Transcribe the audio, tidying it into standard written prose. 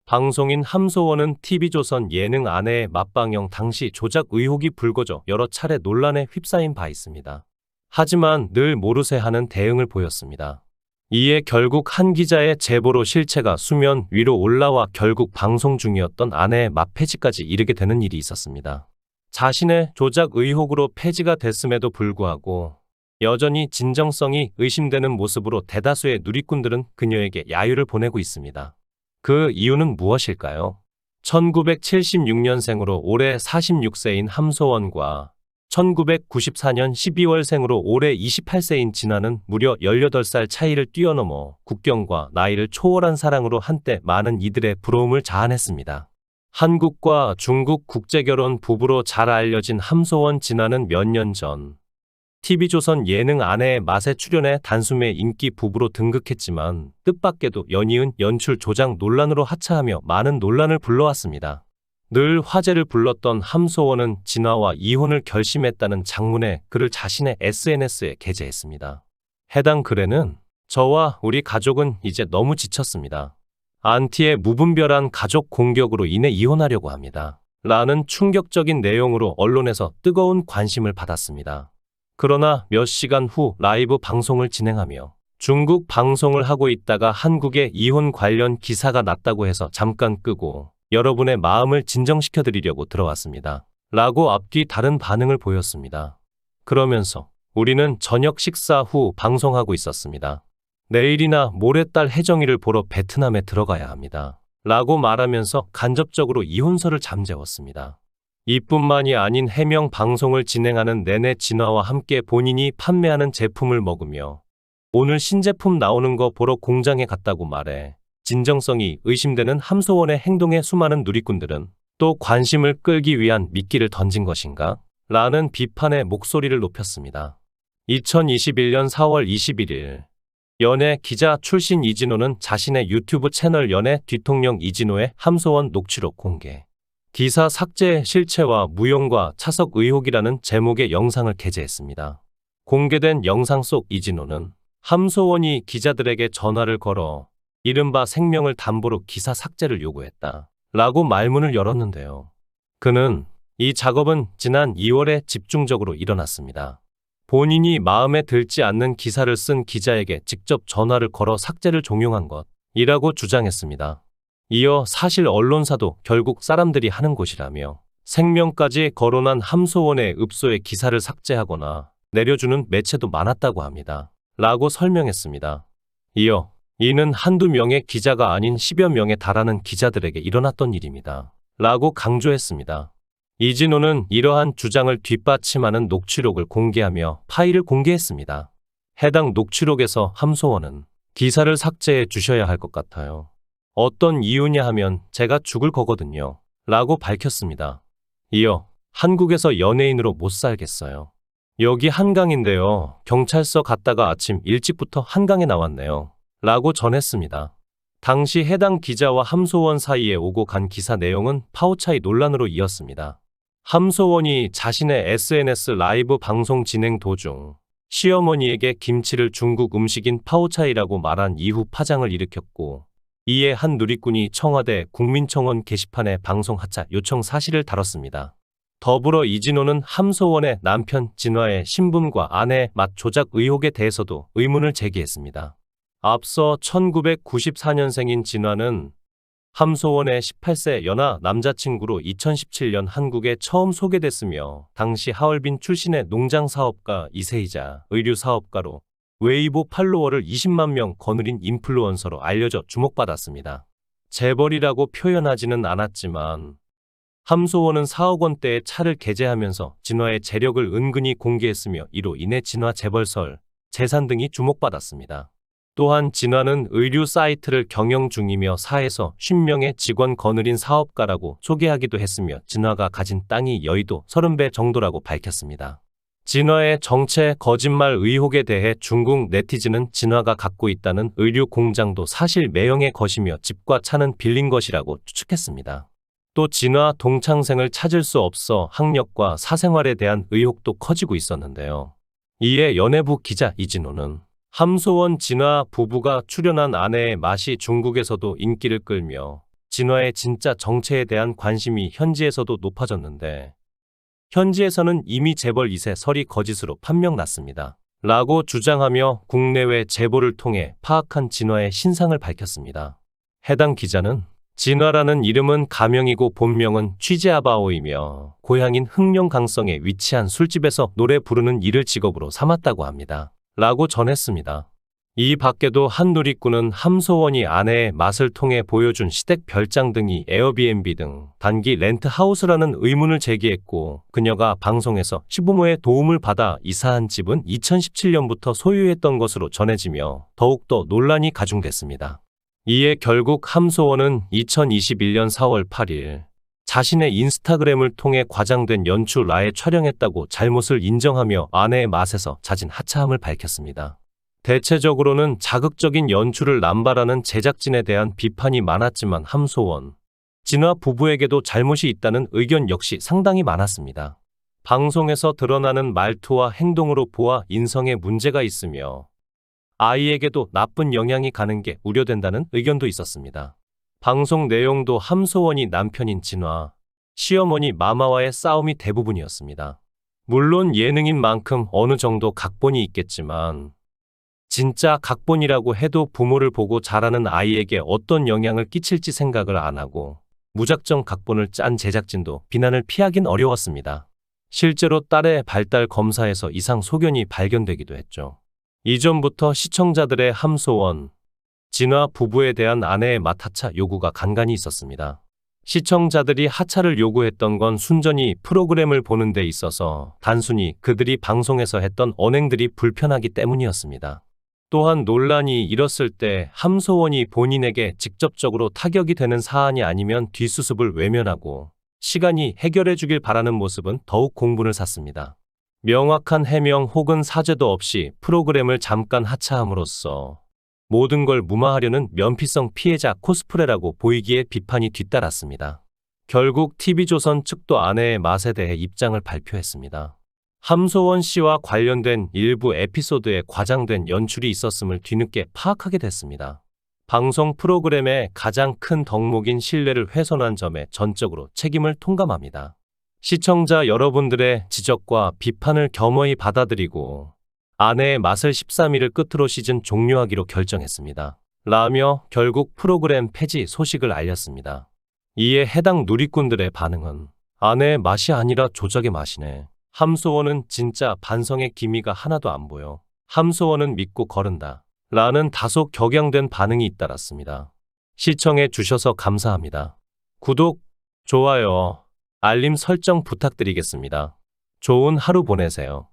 방송인 함소원은 TV조선 예능 아내의 맛방영 당시 조작 의혹이 불거져 여러 차례 논란에 휩싸인 바 있습니다. 하지만 늘 모르쇠 하는 대응을 보였습니다. 이에 결국 한 기자의 제보로 실체가 수면 위로 올라와 결국 방송 중이었던 아내의 맛 폐지까지 이르게 되는 일이 있었습니다. 자신의 조작 의혹으로 폐지가 됐음에도 불구하고 여전히 진정성이 의심되는 모습으로 대다수의 누리꾼들은 그녀에게 야유를 보내고 있습니다. 그 이유는 무엇일까요? 1976년생으로 올해 46세인 함소원과 1994년 12월생으로 올해 28세인 진아는 무려 18살 차이를 뛰어넘어 국경과 나이를 초월한 사랑으로 한때 많은 이들의 부러움을 자아냈습니다. 한국과 중국 국제결혼 부부로 잘 알려진 함소원 진아는 몇 년 전 TV조선 예능 아내의 맛에 출연해 단숨에 인기 부부로 등극했지만 뜻밖에도 연이은 연출 조작 논란으로 하차하며 많은 논란을 불러왔습니다. 늘 화제를 불렀던 함소원은 진아와 이혼을 결심했다는 장문의 글을 자신의 SNS에 게재했습니다. 해당 글에는 저와 우리 가족은 이제 너무 지쳤습니다. 안티의 무분별한 가족 공격으로 인해 이혼하려고 합니다. 라는 충격적인 내용으로 언론에서 뜨거운 관심을 받았습니다. 그러나 몇 시간 후 라이브 방송을 진행하며 중국 방송을 하고 있다가 한국에 이혼 관련 기사가 났다고 해서 잠깐 끄고 여러분의 마음을 진정시켜드리려고 들어왔습니다. 라고 앞뒤 다른 반응을 보였습니다. 그러면서 우리는 저녁 식사 후 방송하고 있었습니다. 내일이나 모레딸 혜정이를 보러 베트남에 들어가야 합니다. 라고 말하면서 간접적으로 이혼설을 잠재웠습니다. 이뿐만이 아닌 해명 방송을 진행하는 내내 진아와 함께 본인이 판매하는 제품을 먹으며 오늘 신제품 나오는 거 보러 공장에 갔다고 말해 진정성이 의심되는 함소원의 행동에 수많은 누리꾼들은 또 관심을 끌기 위한 미끼를 던진 것인가? 라는 비판의 목소리를 높였습니다. 2021년 4월 21일 연예 기자 출신 이진호는 자신의 유튜브 채널 연예 뒤통령 이진호의 함소원 녹취록 공개. 기사 삭제 실체와 무용과 차석 의혹이라는 제목의 영상을 게재했습니다. 공개된 영상 속 이진호는 함소원이 기자들에게 전화를 걸어 이른바 생명을 담보로 기사 삭제를 요구했다. 라고 말문을 열었는데요. 그는 이 작업은 지난 2월에 집중적으로 일어났습니다. 본인이 마음에 들지 않는 기사를 쓴 기자에게 직접 전화를 걸어 삭제를 종용한 것이라고 주장했습니다. 이어 사실 언론사도 결국 사람들이 하는 곳이라며 생명까지 거론한 함소원의 읍소의 기사를 삭제하거나 내려주는 매체도 많았다고 합니다. 라고 설명했습니다. 이어 이는 한두 명의 기자가 아닌 10여 명에 달하는 기자들에게 일어났던 일입니다. 라고 강조했습니다. 이진호는 이러한 주장을 뒷받침하는 녹취록을 공개하며 파일을 공개했습니다. 해당 녹취록에서 함소원은 기사를 삭제해 주셔야 할 것 같아요. 어떤 이유냐 하면 제가 죽을 거거든요. 라고 밝혔습니다. 이어 한국에서 연예인으로 못 살겠어요. 여기 한강인데요. 경찰서 갔다가 아침 일찍부터 한강에 나왔네요. 라고 전했습니다. 당시 해당 기자와 함소원 사이에 오고 간 기사 내용은 파오차이 논란으로 이었습니다. 함소원이 자신의 SNS 라이브 방송 진행 도중 시어머니에게 김치를 중국 음식인 파오차이라고 말한 이후 파장을 일으켰고 이에 한 누리꾼이 청와대 국민청원 게시판에 방송 하차 요청 사실을 다뤘습니다. 더불어 이진호는 함소원의 남편 진화의 신분과 아내의 맛 조작 의혹에 대해서도 의문을 제기했습니다. 앞서 1994년생인 진화는 함소원의 18세 연하 남자친구로 2017년 한국에 처음 소개됐으며 당시 하얼빈 출신의 농장 사업가 2세이자 의류 사업가로 웨이보 팔로워를 20만 명 거느린 인플루언서로 알려져 주목받았습니다. 재벌이라고 표현하지는 않았지만 함소원은 4억 원대의 차를 계제하면서 진화의 재력을 은근히 공개했으며 이로 인해 진화 재벌설, 재산 등이 주목받았습니다. 또한 진화는 의류 사이트를 경영 중이며 4에서 10명의 직원 거느린 사업가라고 소개하기도 했으며 진화가 가진 땅이 여의도 30배 정도라고 밝혔습니다. 진화의 정체 거짓말 의혹에 대해 중국 네티즌은 진화가 갖고 있다는 의류 공장도 사실 매형의 것이며 집과 차는 빌린 것이라고 추측했습니다. 또 진화 동창생을 찾을 수 없어 학력과 사생활에 대한 의혹도 커지고 있었는데요. 이에 연예부 기자 이진호는 함소원 진화 부부가 출연한 아내의 맛이 중국에서도 인기를 끌며 진화의 진짜 정체에 대한 관심이 현지에서도 높아졌는데 현지에서는 이미 재벌 2세 설이 거짓으로 판명났습니다. 라고 주장하며 국내외 제보를 통해 파악한 진화의 신상을 밝혔습니다. 해당 기자는 진화라는 이름은 가명이고 본명은 취재아바오이며 고향인 흥룡 강성에 위치한 술집에서 노래 부르는 일을 직업으로 삼았다고 합니다. 라고 전했습니다. 이 밖에도 한 누리꾼은 함소원이 아내의 맛을 통해 보여준 시댁 별장 등이 에어비앤비 등 단기 렌트하우스라는 의문을 제기했고 그녀가 방송에서 시부모의 도움을 받아 이사한 집은 2017년부터 소유했던 것으로 전해지며 더욱더 논란이 가중됐습니다. 이에 결국 함소원은 2021년 4월 8일 자신의 인스타그램을 통해 과장된 연출라에 촬영했다고 잘못을 인정하며 아내의 맛에서 잦은 하차함을 밝혔습니다. 대체적으로는 자극적인 연출을 남발하는 제작진에 대한 비판이 많았지만 함소원, 진화 부부에게도 잘못이 있다는 의견 역시 상당히 많았습니다. 방송에서 드러나는 말투와 행동으로 보아 인성에 문제가 있으며 아이에게도 나쁜 영향이 가는 게 우려된다는 의견도 있었습니다. 방송 내용도 함소원이 남편인 진화, 시어머니 마마와의 싸움이 대부분이었습니다. 물론 예능인 만큼 어느 정도 각본이 있겠지만 진짜 각본이라고 해도 부모를 보고 자라는 아이에게 어떤 영향을 끼칠지 생각을 안 하고 무작정 각본을 짠 제작진도 비난을 피하긴 어려웠습니다. 실제로 딸의 발달 검사에서 이상 소견이 발견되기도 했죠. 이전부터 시청자들의 함소원, 진화 부부에 대한 아내의 맛 하차 요구가 간간히 있었습니다. 시청자들이 하차를 요구했던 건 순전히 프로그램을 보는 데 있어서 단순히 그들이 방송에서 했던 언행들이 불편하기 때문이었습니다. 또한 논란이 일었을 때 함소원이 본인에게 직접적으로 타격이 되는 사안이 아니면 뒷수습을 외면하고 시간이 해결해 주길 바라는 모습은 더욱 공분을 샀습니다. 명확한 해명 혹은 사죄도 없이 프로그램을 잠깐 하차함으로써 모든 걸 무마하려는 면피성 피해자 코스프레라고 보이기에 비판이 뒤따랐습니다. 결국 TV조선 측도 아내의 맛에 대해 입장을 발표했습니다. 함소원 씨와 관련된 일부 에피소드에 과장된 연출이 있었음을 뒤늦게 파악하게 됐습니다. 방송 프로그램의 가장 큰 덕목인 신뢰를 훼손한 점에 전적으로 책임을 통감합니다. 시청자 여러분들의 지적과 비판을 겸허히 받아들이고 아내의 맛을 13일을 끝으로 시즌 종료하기로 결정했습니다. 라며 결국 프로그램 폐지 소식을 알렸습니다. 이에 해당 누리꾼들의 반응은 아내의 맛이 아니라 조작의 맛이네. 함소원은 진짜 반성의 기미가 하나도 안 보여. 함소원은 믿고 거른다. 라는 다소 격양된 반응이 잇따랐습니다. 시청해 주셔서 감사합니다. 구독, 좋아요, 알림 설정 부탁드리겠습니다. 좋은 하루 보내세요.